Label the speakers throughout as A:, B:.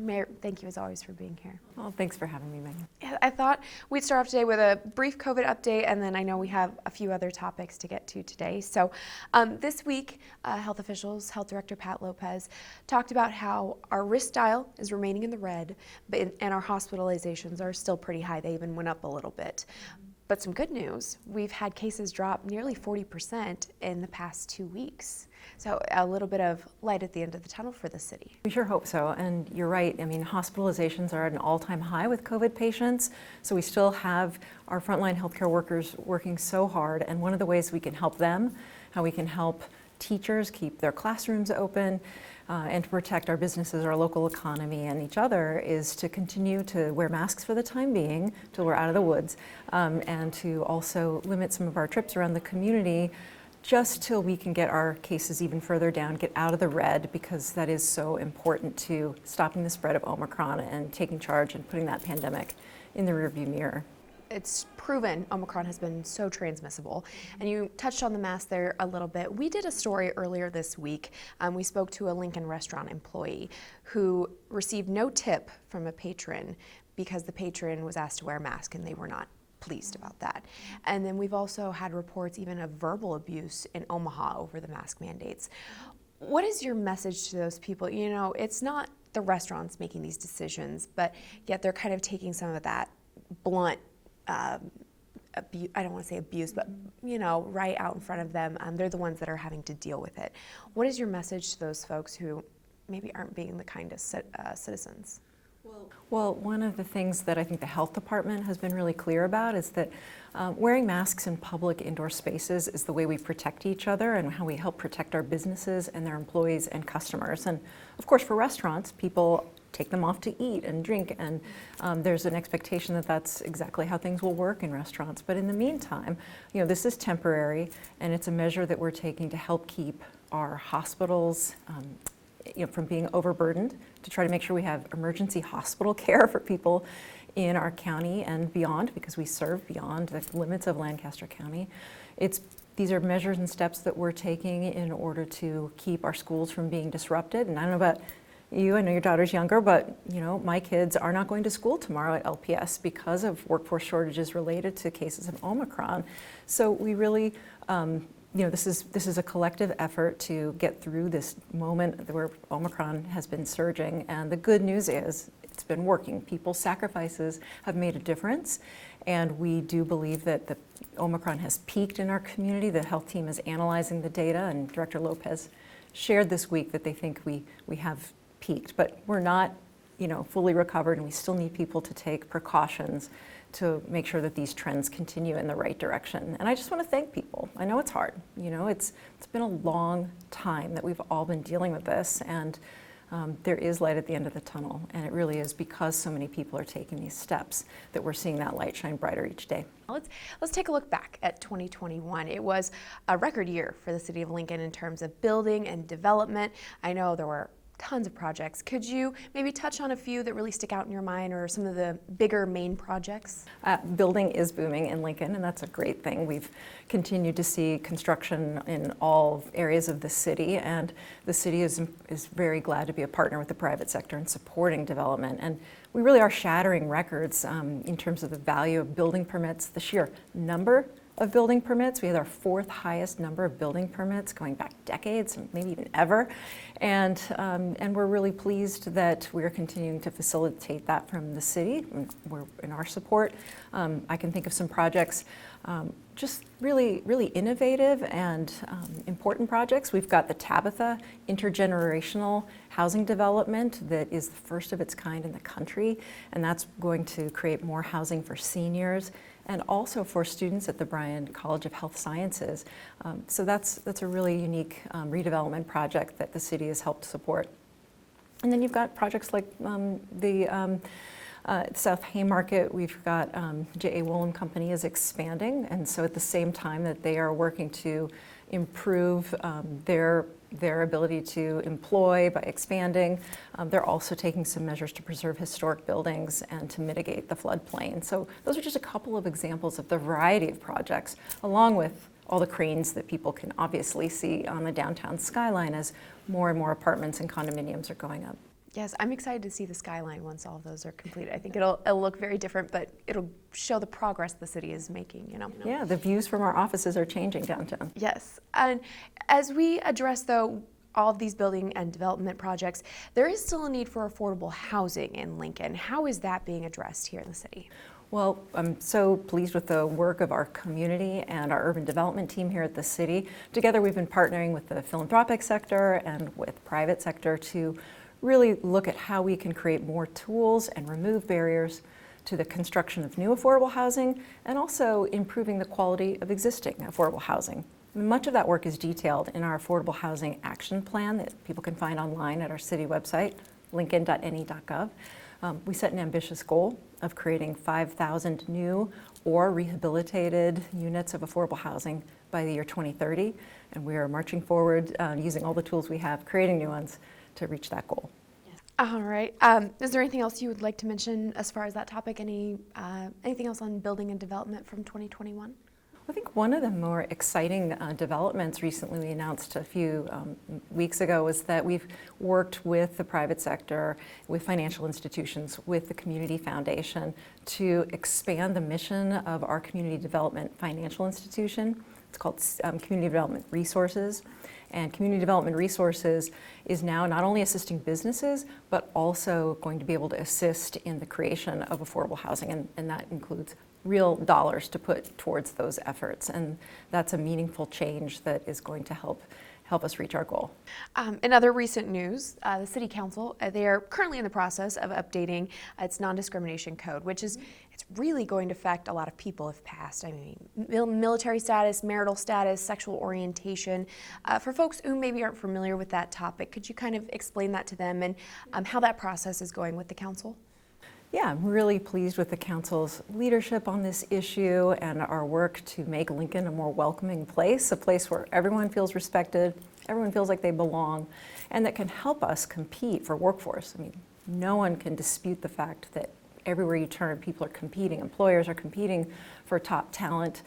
A: Mayor, thank you as always for being here.
B: Well, thanks for having me, Megan.
A: I thought we'd start off today with a brief COVID update, and then I know we have a few other topics to get to today. So this week, health officials, Health Director Pat Lopez, talked about how our risk dial is remaining in the red, and our hospitalizations are still pretty high. They even went up a little bit. But some good news, we've had cases drop nearly 40% in the past 2 weeks. So a little bit of light at the end of the tunnel for the city.
B: We sure hope so, and you're right. I mean, hospitalizations are at an all-time high with COVID patients, so we still have our frontline healthcare workers working so hard, and one of the ways we can help them, how we can help teachers keep their classrooms open, and to protect our businesses, our local economy, and each other is to continue to wear masks for the time being till we're out of the woods, and to also limit some of our trips around the community just till we can get our cases even further down, get out of the red, because that is so important to stopping the spread of Omicron and taking charge and putting that pandemic in the rearview mirror.
A: It's proven Omicron has been so transmissible. And you touched on the mask there a little bit. We did a story earlier this week. We spoke to a Lincoln restaurant employee who received no tip from a patron because the patron was asked to wear a mask and they were not pleased about that. And then we've also had reports even of verbal abuse in Omaha over the mask mandates. What is your message to those people? You know, it's not the restaurants making these decisions, but yet they're kind of taking some of that blunt I don't want to say abuse, but you know, right out in front of them. They're the ones that are having to deal with it. What is your message to those folks who maybe aren't being the kindest citizens?
B: Well, one of the things that I think the health department has been really clear about is that wearing masks in public indoor spaces is the way we protect each other and how we help protect our businesses and their employees and customers. And of course, for restaurants, people take them off to eat and drink, and there's an expectation that that's exactly how things will work in restaurants. But in the meantime, you know, this is temporary, and it's a measure that we're taking to help keep our hospitals from being overburdened, to try to make sure we have emergency hospital care for people in our county and beyond, because we serve beyond the limits of Lancaster County. These are measures and steps that we're taking in order to keep our schools from being disrupted. And I don't know about you, I know your daughter's younger, but you know, my kids are not going to school tomorrow at LPS because of workforce shortages related to cases of Omicron. So we really, this is a collective effort to get through this moment where Omicron has been surging, and the good news is it's been working. People's sacrifices have made a difference, and we do believe that the Omicron has peaked in our community. The health team is analyzing the data, and Director Lopez shared this week that they think we have peaked, but we're not, fully recovered, and we still need people to take precautions to make sure that these trends continue in the right direction. And I just want to thank people. I know it's hard. It's been a long time that we've all been dealing with this, and there is light at the end of the tunnel, and it really is because so many people are taking these steps that we're seeing that light shine brighter each day.
A: Let's take a look back at 2021. It was a record year for the city of Lincoln in terms of building and development. I know there were tons of projects. Could you maybe touch on a few that really stick out in your mind, or some of the bigger main projects?
B: Building is booming in Lincoln, and that's a great thing. We've continued to see construction in all areas of the city, and the city is very glad to be a partner with the private sector in supporting development. And we really are shattering records in terms of the value of building permits, the sheer number of building permits. We had our fourth highest number of building permits going back decades, maybe even ever. And we're really pleased that we're continuing to facilitate that from the city. We're in our support. I can think of some projects, just really, really innovative and important projects. We've got the Tabitha intergenerational housing development that is the first of its kind in the country, and that's going to create more housing for seniors and also for students at the Bryan College of Health Sciences. So that's a really unique redevelopment project that the city has helped support. And then you've got projects like the South Haymarket. We've got J.A. Woolen Company is expanding, and so at the same time that they are working to improve their ability to employ by expanding, they're also taking some measures to preserve historic buildings and to mitigate the floodplain. So those are just a couple of examples of the variety of projects, along with all the cranes that people can obviously see on the downtown skyline as more and more apartments and condominiums are going up.
A: Yes, I'm excited to see the skyline once all of those are completed. I think it'll look very different, but it'll show the progress the city is making, you know?
B: Yeah, the views from our offices are changing downtown.
A: Yes, and as we address, though, all of these building and development projects, there is still a need for affordable housing in Lincoln. How is that being addressed here in the city?
B: Well, I'm so pleased with the work of our community and our urban development team here at the city. Together, we've been partnering with the philanthropic sector and with private sector to really look at how we can create more tools and remove barriers to the construction of new affordable housing and also improving the quality of existing affordable housing. Much of that work is detailed in our Affordable Housing Action Plan that people can find online at our city website, lincoln.ne.gov. We set an ambitious goal of creating 5,000 new or rehabilitated units of affordable housing by the year 2030, and we are marching forward using all the tools we have, creating new ones to reach that goal.
A: All right. Is there anything else you would like to mention as far as that topic? Anything else on building and development from 2021?
B: I think one of the more exciting developments recently we announced a few weeks ago was that we've worked with the private sector, with financial institutions, with the Community Foundation to expand the mission of our community development financial institution. It's called Community Development Resources. And Community Development Resources is now not only assisting businesses, but also going to be able to assist in the creation of affordable housing, and that includes real dollars to put towards those efforts. And that's a meaningful change that is going to help us reach our goal.
A: In other recent news, the City Council, they are currently in the process of updating its non-discrimination code, which is it's really going to affect a lot of people if passed. I mean, military status, marital status, sexual orientation. For folks who maybe aren't familiar with that topic, could you kind of explain that to them and how that process is going with the council?
B: Yeah, I'm really pleased with the council's leadership on this issue and our work to make Lincoln a more welcoming place, a place where everyone feels respected, everyone feels like they belong, and that can help us compete for workforce. I mean, no one can dispute the fact that everywhere you turn, people are competing, employers are competing for top talent.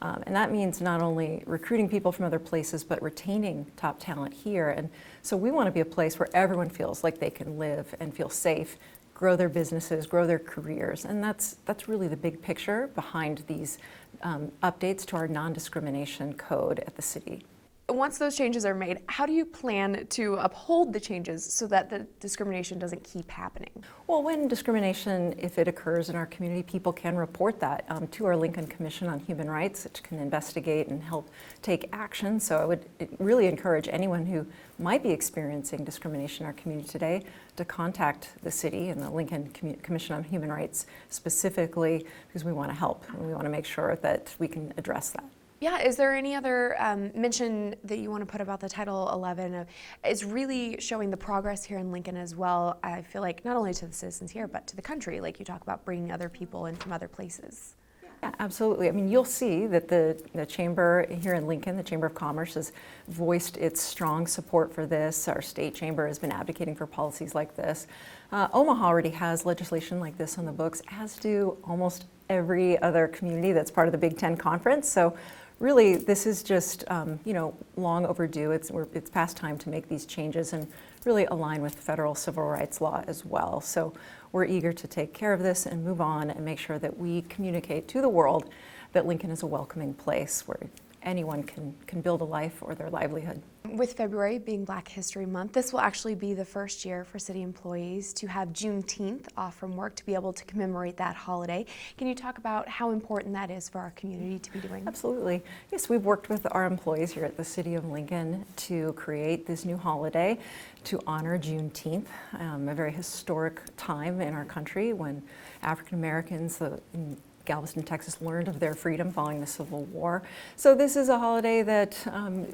B: And that means not only recruiting people from other places, but retaining top talent here. And so we want to be a place where everyone feels like they can live and feel safe, grow their businesses, grow their careers. And that's really the big picture behind these updates to our non-discrimination code at the city.
A: Once those changes are made, how do you plan to uphold the changes so that the discrimination doesn't keep happening?
B: Well, when discrimination, if it occurs in our community, people can report that to our Lincoln Commission on Human Rights, which can investigate and help take action. So I would really encourage anyone who might be experiencing discrimination in our community today to contact the city and the Lincoln Commission on Human Rights specifically, because we want to help and we want to make sure that we can address that.
A: Yeah, is there any other mention that you want to put about the Title 11? It's really showing the progress here in Lincoln as well. I feel like not only to the citizens here, but to the country, like you talk about bringing other people in from other places.
B: Yeah, absolutely. I mean, you'll see that the chamber here in Lincoln, the Chamber of Commerce, has voiced its strong support for this. Our state chamber has been advocating for policies like this. Omaha already has legislation like this on the books, as do almost every other community that's part of the Big Ten Conference. So really, this is just long overdue. It's past time to make these changes and really align with federal civil rights law as well. So we're eager to take care of this and move on and make sure that we communicate to the world that Lincoln is a welcoming place where anyone can build a life or their livelihood.
A: With February being Black History Month, this will actually be the first year for city employees to have Juneteenth off from work to be able to commemorate that holiday. Can you talk about how important that is for our community to be doing?
B: Absolutely. Yes, we've worked with our employees here at the City of Lincoln to create this new holiday to honor Juneteenth, a very historic time in our country when African Americans in Galveston, Texas, learned of their freedom following the Civil War. So this is a holiday that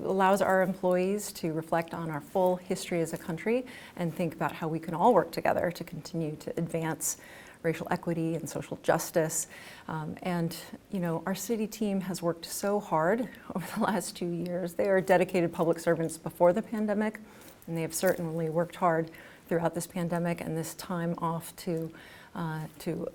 B: allows our employees to reflect on our full history as a country and think about how we can all work together to continue to advance racial equity and social justice. Our city team has worked so hard over the last 2 years. They are dedicated public servants before the pandemic, and they have certainly worked hard throughout this pandemic and this time off to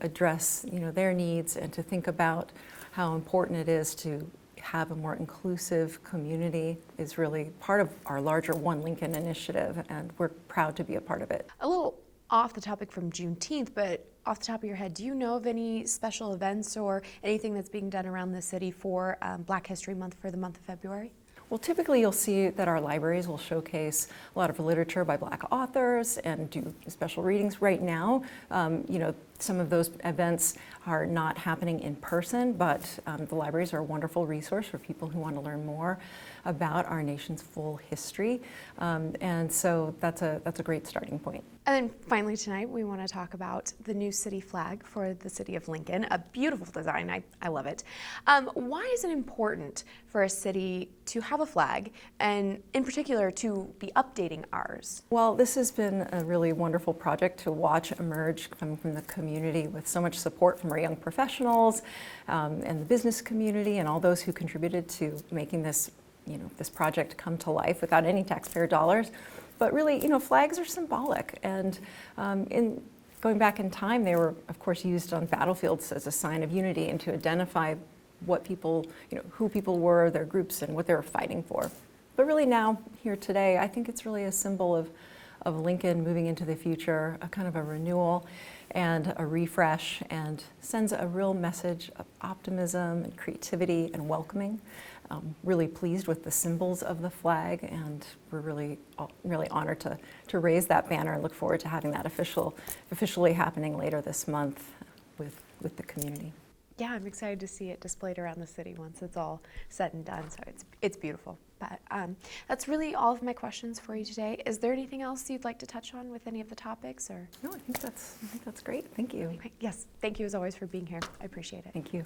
B: address their needs and to think about how important it is to have a more inclusive community is really part of our larger One Lincoln initiative, and we're proud to be a part of it.
A: A little off the topic from Juneteenth, but off the top of your head, do you know of any special events or anything that's being done around the city for Black History Month for the month of February?
B: Well, typically you'll see that our libraries will showcase a lot of literature by Black authors and do special readings. Right now, some of those events are not happening in person, but the libraries are a wonderful resource for people who want to learn more about our nation's full history. And so that's a great starting point.
A: And then finally tonight, we want to talk about the new city flag for the city of Lincoln. A beautiful design, I love it. Why is it important for a city to have a flag, and in particular to be updating ours?
B: Well, this has been a really wonderful project to watch emerge from the community with so much support from our young professionals and the business community and all those who contributed to making this project come to life without any taxpayer dollars. But really, flags are symbolic, and in going back in time, they were, of course, used on battlefields as a sign of unity and to identify what people, who people were, their groups, and what they were fighting for. But really now, here today, I think it's really a symbol of Lincoln moving into the future, a kind of a renewal and a refresh, and sends a real message of optimism and creativity and welcoming. Really pleased with the symbols of the flag, and we're really honored to raise that banner and look forward to having that officially happening later this month with the community.
A: Yeah, I'm excited to see it displayed around the city once it's all said and done. So it's beautiful. But that's really all of my questions for you today. Is there anything else you'd like to touch on with any of the topics, or?
B: No, I think that's great. Thank you.
A: Yes, thank you as always for being here. I appreciate it.
B: Thank you.